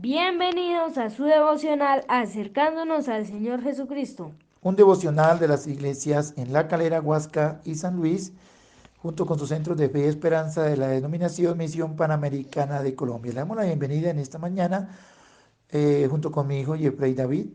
Bienvenidos a su devocional acercándonos al Señor Jesucristo. Un devocional de las iglesias en La Calera, Huasca y San Luis, junto con sus centros de fe y esperanza de la denominación Misión Panamericana de Colombia. Le damos la bienvenida en esta mañana junto con mi hijo Jeffrey David.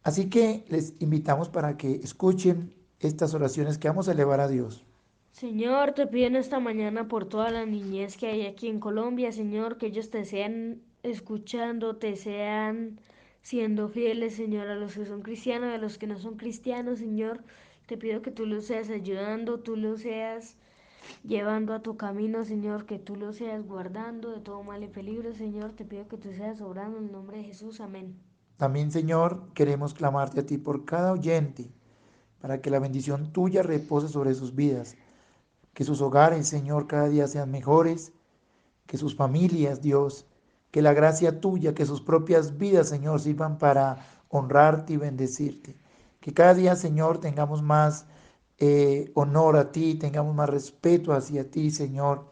Así que les invitamos para que escuchen estas oraciones que vamos a elevar a Dios. Señor, te pido en esta mañana por toda la niñez que hay aquí en Colombia, Señor, que ellos te sean escuchando, te sean siendo fieles, Señor, a los que son cristianos, a los que no son cristianos, Señor. Te pido que tú los seas ayudando, tú los seas llevando a tu camino, Señor, que tú los seas guardando de todo mal y peligro, Señor. Te pido que tú seas obrando en el nombre de Jesús. Amén. También, Señor, queremos clamarte a ti por cada oyente, para que la bendición tuya repose sobre sus vidas, que sus hogares, Señor, cada día sean mejores, que sus familias, Dios, que la gracia tuya, que sus propias vidas, Señor, sirvan para honrarte y bendecirte. Que cada día, Señor, tengamos más honor a ti, tengamos más respeto hacia ti, Señor.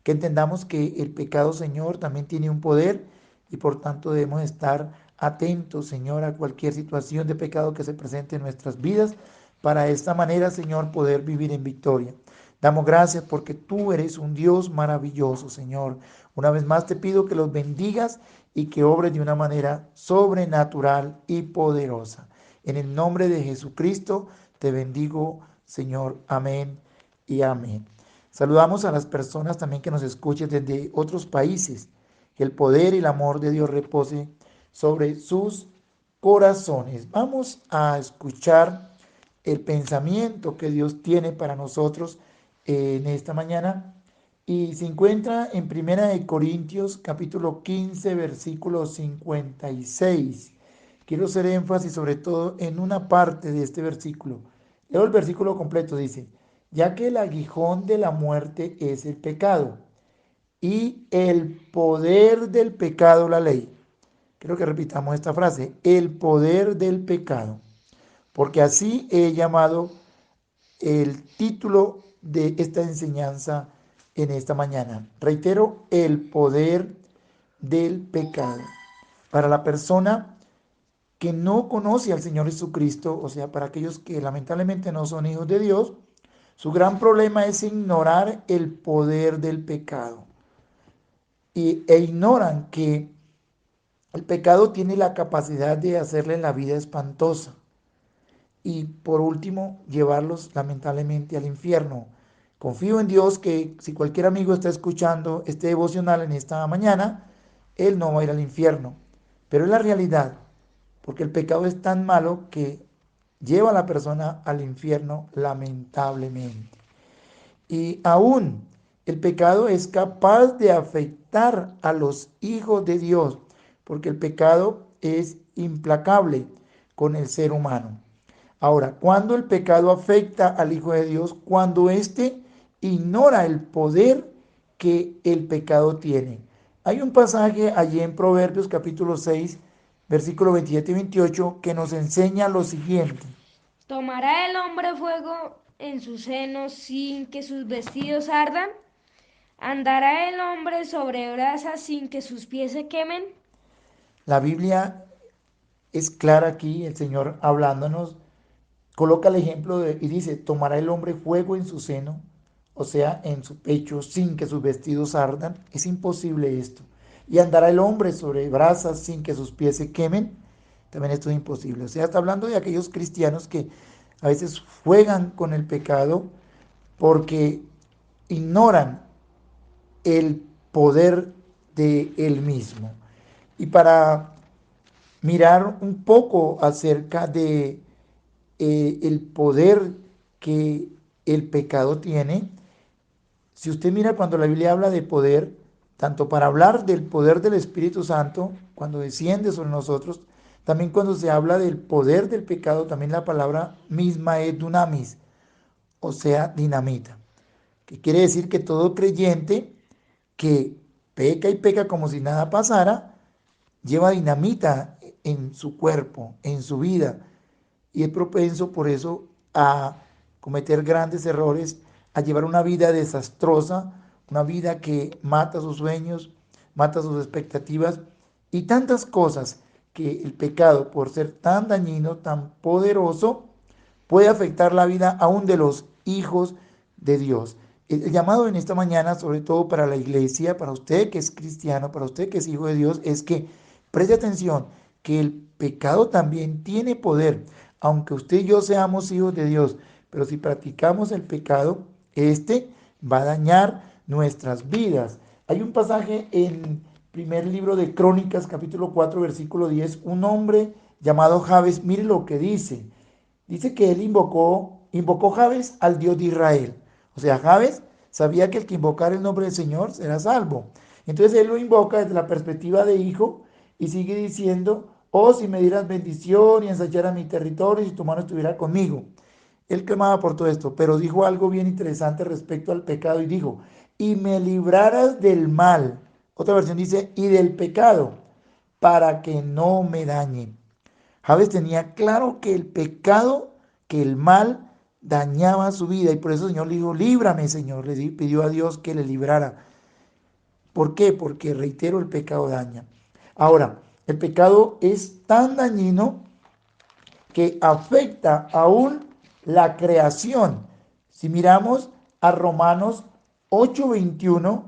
Que entendamos que el pecado, Señor, también tiene un poder y por tanto debemos estar atentos, Señor, a cualquier situación de pecado que se presente en nuestras vidas para de esta manera, Señor, poder vivir en victoria. Damos gracias porque tú eres un Dios maravilloso, Señor. Una vez más te pido que los bendigas y que obres de una manera sobrenatural y poderosa. En el nombre de Jesucristo te bendigo, Señor. Amén y amén. Saludamos a las personas también que nos escuchen desde otros países. Que el poder y el amor de Dios repose sobre sus corazones. Vamos a escuchar el pensamiento que Dios tiene para nosotros en esta mañana y se encuentra en Primera de Corintios capítulo 15 versículo 56. Quiero hacer énfasis sobre todo en una parte de este versículo. Leo el versículo completo, dice, ya que el aguijón de la muerte es el pecado y el poder del pecado la ley. Quiero que repitamos esta frase, el poder del pecado, porque así he llamado el título de esta enseñanza en esta mañana. Reitero, el poder del pecado. Para la persona que no conoce al Señor Jesucristo, o sea, para aquellos que lamentablemente no son hijos de Dios, su gran problema es ignorar el poder del pecado. E ignoran que el pecado tiene la capacidad de hacerle la vida espantosa y por último llevarlos lamentablemente al infierno. Confío en Dios que si cualquier amigo está escuchando este devocional en esta mañana, él no va a ir al infierno. Pero es la realidad, porque el pecado es tan malo que lleva a la persona al infierno lamentablemente. Y aún el pecado es capaz de afectar a los hijos de Dios, porque el pecado es implacable con el ser humano. Ahora, cuando el pecado afecta al Hijo de Dios, cuando éste ignora el poder que el pecado tiene. Hay un pasaje allí en Proverbios capítulo 6, versículo 27 y 28, que nos enseña lo siguiente. ¿Tomará el hombre fuego en su seno sin que sus vestidos ardan? ¿Andará el hombre sobre brasas sin que sus pies se quemen? La Biblia es clara aquí, el Señor hablándonos, coloca el ejemplo y dice, tomará el hombre fuego en su seno, o sea, en su pecho, sin que sus vestidos ardan. Es imposible esto. Y andará el hombre sobre brasas sin que sus pies se quemen. También esto es imposible. O sea, está hablando de aquellos cristianos que a veces juegan con el pecado porque ignoran el poder de él mismo. Y para mirar un poco acerca de el poder que el pecado tiene. Si usted mira cuando la Biblia habla de poder, tanto para hablar del poder del Espíritu Santo, cuando desciende sobre nosotros, también cuando se habla del poder del pecado, también la palabra misma es dunamis, o sea, dinamita, que quiere decir que todo creyente que peca y peca como si nada pasara, lleva dinamita en su cuerpo, en su vida, y es propenso por eso a cometer grandes errores, a llevar una vida desastrosa, una vida que mata sus sueños, mata sus expectativas y tantas cosas que el pecado, por ser tan dañino, tan poderoso, puede afectar la vida aún de los hijos de Dios. El llamado en esta mañana, sobre todo para la iglesia, para usted que es cristiano, para usted que es hijo de Dios, es que preste atención, que el pecado también tiene poder, aunque usted y yo seamos hijos de Dios, pero si practicamos el pecado, este va a dañar nuestras vidas. Hay un pasaje en primer libro de Crónicas, capítulo 4, versículo 10, un hombre llamado Jabes, mire lo que dice. Dice que él invocó Jabes al Dios de Israel. O sea, Jabes sabía que el que invocara el nombre del Señor será salvo. Entonces él lo invoca desde la perspectiva de hijo y sigue diciendo, oh, si me dieras bendición y ensancharas mi territorio y si tu mano estuviera conmigo. Él clamaba por todo esto, pero dijo algo bien interesante respecto al pecado y dijo, y me libraras del mal. Otra versión dice, y del pecado, para que no me dañe. Javes tenía claro que el pecado, que el mal dañaba su vida y por eso el Señor le dijo, líbrame, Señor, pidió a Dios que le librara. ¿Por qué? Porque, reitero, el pecado daña. Ahora, el pecado es tan dañino que afecta aún la creación. Si miramos a Romanos 8:21,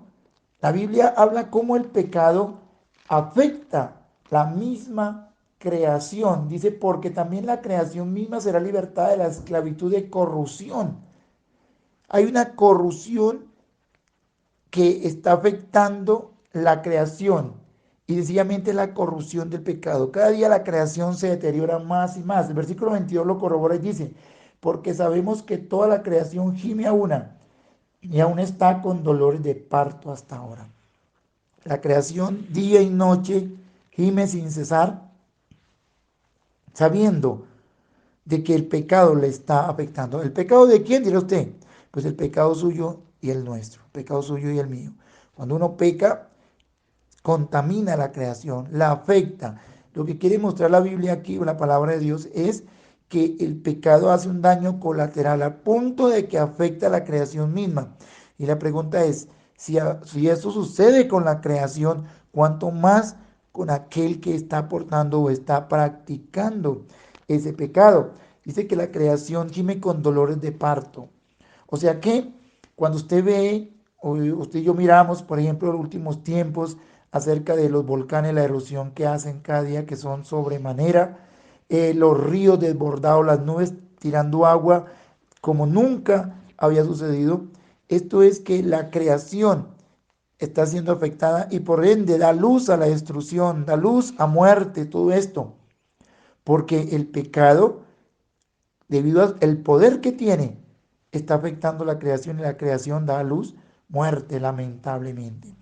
la Biblia habla cómo el pecado afecta la misma creación. Dice, porque también la creación misma será libertada de la esclavitud de corrupción. Hay una corrupción que está afectando la creación y sencillamente la corrupción del pecado. Cada día la creación se deteriora más y más. El versículo 22 lo corrobora y dice, porque sabemos que toda la creación gime a una y aún está con dolores de parto hasta ahora. La creación día y noche gime sin cesar, sabiendo de que el pecado le está afectando. ¿El pecado de quién, dirá usted? Pues el pecado suyo y el nuestro, el pecado suyo y el mío. Cuando uno peca, contamina la creación, la afecta. Lo que quiere mostrar la Biblia aquí, o la palabra de Dios, es que el pecado hace un daño colateral al punto de que afecta a la creación misma. Y la pregunta es, si eso sucede con la creación, ¿cuánto más con aquel que está aportando o está practicando ese pecado? Dice que la creación gime con dolores de parto. O sea que cuando usted ve, o usted y yo miramos, por ejemplo, en los últimos tiempos, acerca de los volcanes, la erosión que hacen cada día, que son sobremanera, los ríos desbordados, las nubes tirando agua como nunca había sucedido. Esto es que la creación está siendo afectada y por ende da luz a la destrucción, da luz a muerte, todo esto, porque el pecado, debido al poder que tiene, está afectando la creación y la creación da a luz muerte, lamentablemente.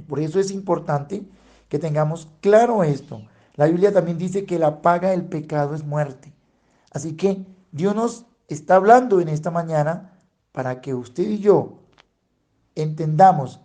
Por eso es importante que tengamos claro esto. La Biblia también dice que la paga del pecado es muerte. Así que Dios nos está hablando en esta mañana para que usted y yo entendamos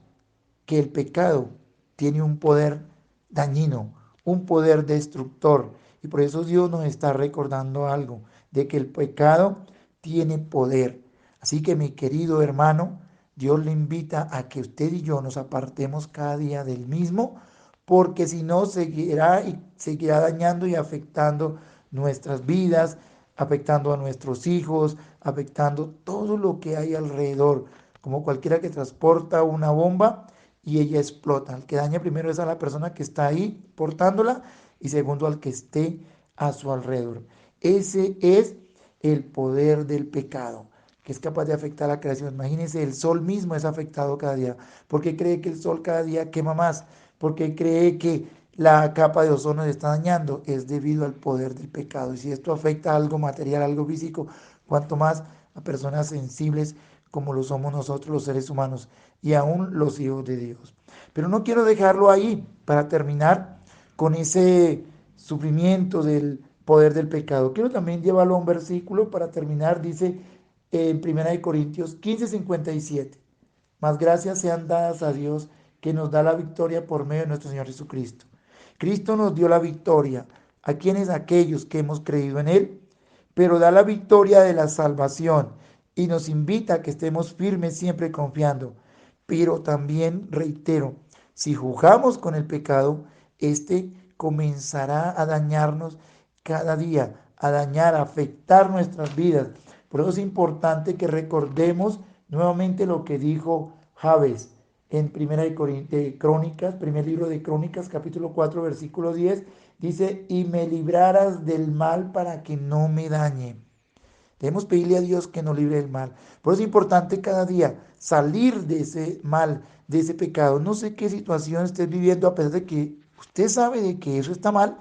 que el pecado tiene un poder dañino, un poder destructor. Y por eso Dios nos está recordando algo, de que el pecado tiene poder. Así que mi querido hermano, Dios le invita a que usted y yo nos apartemos cada día del mismo, porque si no seguirá y seguirá dañando y afectando nuestras vidas, afectando a nuestros hijos, afectando todo lo que hay alrededor, como cualquiera que transporta una bomba y ella explota. El que daña primero es a la persona que está ahí portándola y segundo al que esté a su alrededor. Ese es el poder del pecado, que es capaz de afectar a la creación. Imagínense, el sol mismo es afectado cada día. ¿Por qué cree que el sol cada día quema más? ¿Por qué cree que la capa de ozono se está dañando? Es debido al poder del pecado. Y si esto afecta a algo material, algo físico, cuanto más a personas sensibles como lo somos nosotros los seres humanos y aún los hijos de Dios. Pero no quiero dejarlo ahí para terminar con ese sufrimiento del poder del pecado. Quiero también llevarlo a un versículo para terminar, dice en 1 Corintios 15:57. Más gracias sean dadas a Dios que nos da la victoria por medio de nuestro Señor Jesucristo. Cristo nos dio la victoria. ¿A quienes? Aquellos que hemos creído en Él, pero da la victoria de la salvación y nos invita a que estemos firmes siempre confiando. Pero también reitero, si jugamos con el pecado, este comenzará a dañarnos cada día, a dañar, a afectar nuestras vidas. Por eso es importante que recordemos nuevamente lo que dijo Jabes en de Crónicas, primer libro de Crónicas, capítulo 4, versículo 10, dice, y me libraras del mal para que no me dañe. Debemos pedirle a Dios que nos libre del mal. Por eso es importante cada día salir de ese mal, de ese pecado. No sé qué situación estés viviendo, a pesar de que usted sabe de que eso está mal.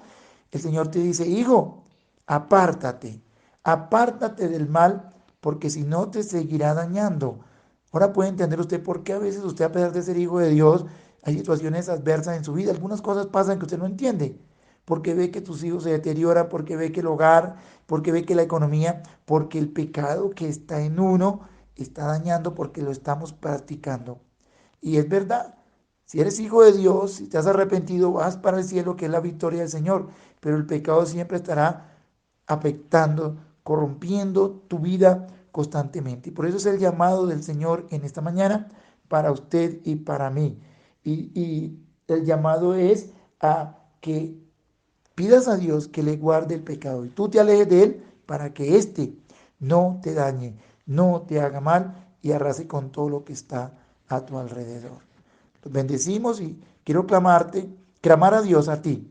El Señor te dice, hijo, apártate, apártate del mal, porque si no te seguirá dañando. Ahora puede entender usted por qué a veces usted, a pesar de ser hijo de Dios, hay situaciones adversas en su vida. Algunas cosas pasan que usted no entiende, porque ve que tus hijos se deterioran, porque ve que el hogar, porque ve que la economía, porque el pecado que está en uno está dañando porque lo estamos practicando. Y es verdad, si eres hijo de Dios, si te has arrepentido, vas para el cielo, que es la victoria del Señor, pero el pecado siempre estará afectando, corrompiendo tu vida constantemente. Y por eso es el llamado del Señor en esta mañana para usted y para mí. Y el llamado es a que pidas a Dios que le guarde el pecado y tú te alejes de él para que éste no te dañe, no te haga mal y arrase con todo lo que está a tu alrededor. Los bendecimos y quiero clamar a Dios a ti,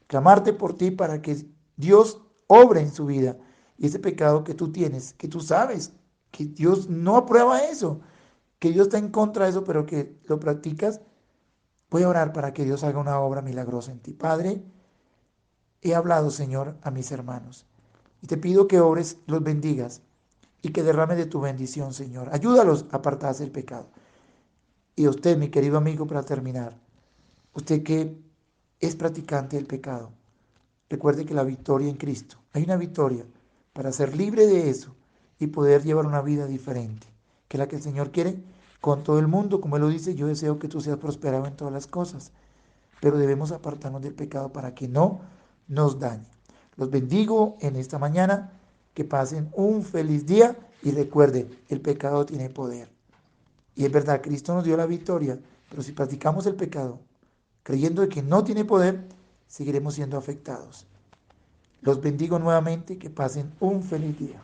clamarte por ti para que Dios obre en su vida. Y ese pecado que tú tienes, que tú sabes que Dios no aprueba eso, que Dios está en contra de eso, pero que lo practicas, voy a orar para que Dios haga una obra milagrosa en ti. Padre, he hablado, Señor, a mis hermanos y te pido que obres, los bendigas y que derrame de tu bendición, Señor. Ayúdalos a apartarse del pecado. Y a usted, mi querido amigo, para terminar, usted que es practicante del pecado, recuerde que la victoria en Cristo, hay una victoria para ser libre de eso y poder llevar una vida diferente, que es la que el Señor quiere con todo el mundo. Como Él lo dice, yo deseo que tú seas prosperado en todas las cosas, pero debemos apartarnos del pecado para que no nos dañe. Los bendigo en esta mañana, que pasen un feliz día y recuerde, el pecado tiene poder. Y es verdad, Cristo nos dio la victoria, pero si practicamos el pecado creyendo de que no tiene poder, seguiremos siendo afectados. Los bendigo nuevamente, que pasen un feliz día.